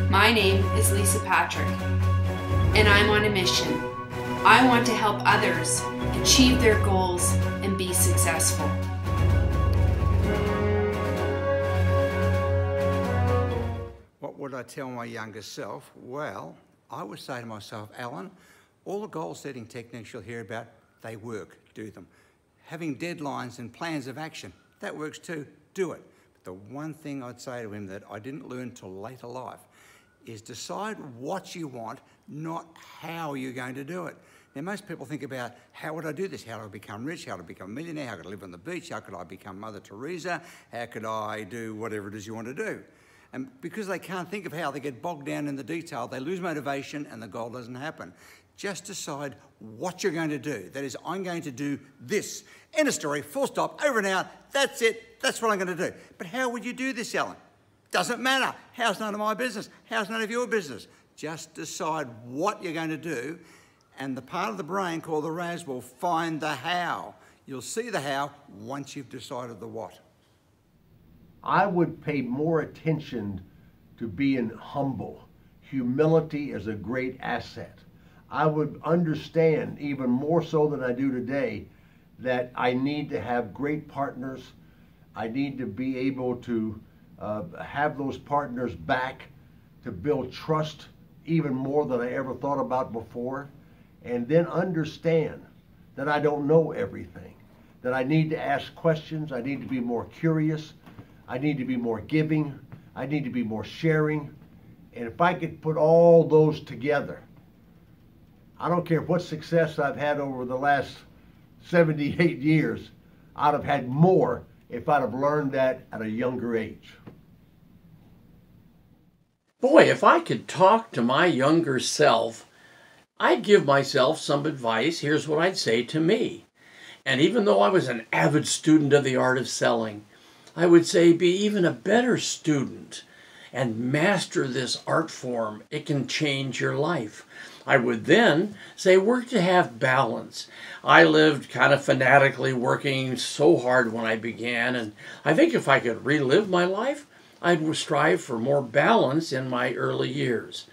My name is Lisa Patrick, and I'm on a mission. I want to help others achieve their goals and be successful. What would I tell my younger self? Well, I would say to myself, Allan, all the goal-setting techniques you'll hear about, they work, do them. Having deadlines and plans of action, that works too, do it. But the one thing I'd say to him that I didn't learn till later life is decide what you want, not how you're going to do it. Now, most people think about, how would I do this? How do I become rich? How do I become a millionaire? How could I live on the beach? How could I become Mother Teresa? How could I do whatever it is you want to do? And because they can't think of how, they get bogged down in the detail, they lose motivation and the goal doesn't happen. Just decide what you're going to do. That is, I'm going to do this. End of story, full stop, over and out, that's it, that's what I'm going to do. But how would you do this, Allan? Doesn't matter. How's none of my business? How's none of your business? Just decide what you're going to do, and the part of the brain called the RAS will find the how. You'll see the how once you've decided the what. I would pay more attention to being humble. Humility is a great asset. I would understand, even more so than I do today, that I need to have great partners. I need to be able to have those partners back, to build trust even more than I ever thought about before, and then understand that I don't know everything, that I need to ask questions, I need to be more curious, I need to be more giving, I need to be more sharing. And if I could put all those together, I don't care what success I've had over the last 78 years, I'd have had more if I'd have learned that at a younger age. Boy, if I could talk to my younger self, I'd give myself some advice. Here's what I'd say to me. And even though I was an avid student of the art of selling, I would say be even a better student and master this art form. It can change your life. I would then say work to have balance. I lived kind of fanatically working so hard when I began, and I think if I could relive my life, I'd strive for more balance in my early years.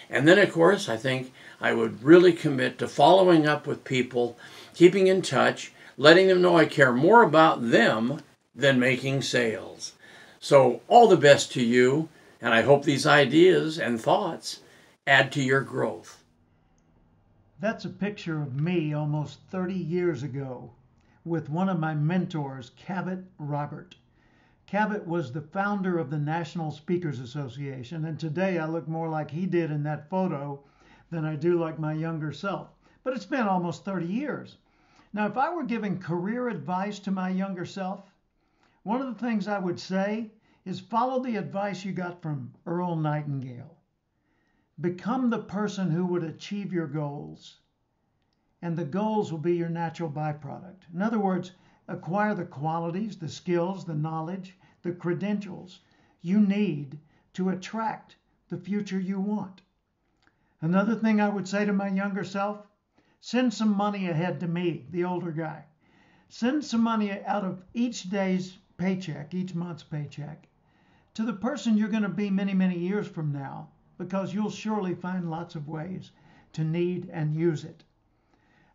And then, of course, I think I would really commit to following up with people, keeping in touch, letting them know I care more about them than making sales. So all the best to you, and I hope these ideas and thoughts add to your growth. That's a picture of me almost 30 years ago with one of my mentors, Cabot Robert. Cabot was the founder of the National Speakers Association, and today I look more like he did in that photo than I do like my younger self. But it's been almost 30 years. Now, if I were giving career advice to my younger self, one of the things I would say is follow the advice you got from Earl Nightingale. Become the person who would achieve your goals, and the goals will be your natural byproduct. In other words, acquire the qualities, the skills, the knowledge, the credentials you need to attract the future you want. Another thing I would say to my younger self, send some money ahead to me, the older guy. Send some money out of each day's paycheck, each month's paycheck, to the person you're going to be many, many years from now, because you'll surely find lots of ways to need and use it.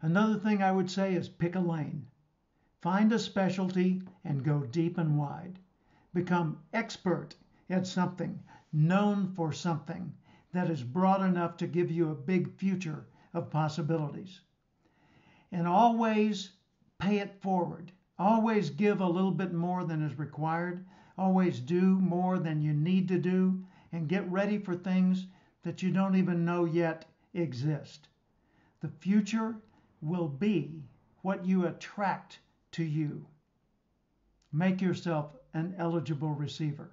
Another thing I would say is pick a lane. Find a specialty and go deep and wide. Become expert at something, known for something that is broad enough to give you a big future of possibilities. And always pay it forward. Always give a little bit more than is required. Always do more than you need to do, and get ready for things that you don't even know yet exist. The future will be what you attract to you. Make yourself an eligible receiver.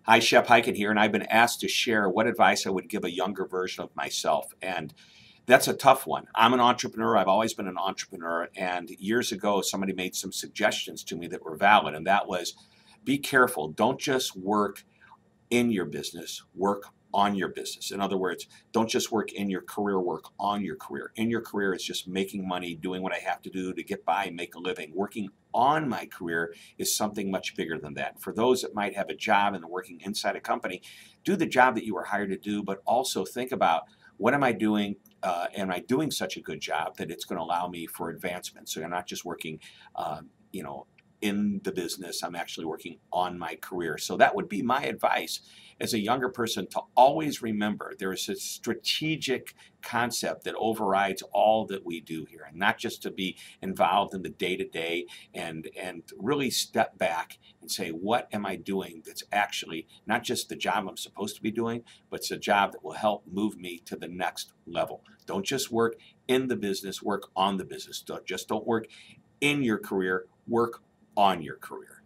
Hi, Shep Hyken here, and I've been asked to share what advice I would give a younger version of myself. And that's a tough one. I'm an entrepreneur. I've always been an entrepreneur. And years ago, somebody made some suggestions to me that were valid. And that was, be careful. Don't just work in your business, work on your business. In other words, don't just work in your career, work on your career. In your career is just making money, doing what I have to do to get by and make a living. Working on my career is something much bigger than that. For those that might have a job and they're working inside a company, do the job that you were hired to do, but also think about, what am I doing? Am I doing such a good job that it's going to allow me for advancement? So you're not just working, in the business, I'm actually working on my career. So that would be my advice as a younger person, to always remember there is a strategic concept that overrides all that we do here, and not just to be involved in the day-to-day and really step back and say, what am I doing that's actually not just the job I'm supposed to be doing, but it's a job that will help move me to the next level. Don't just work in the business, work on the business. Don't work in your career, work on your career.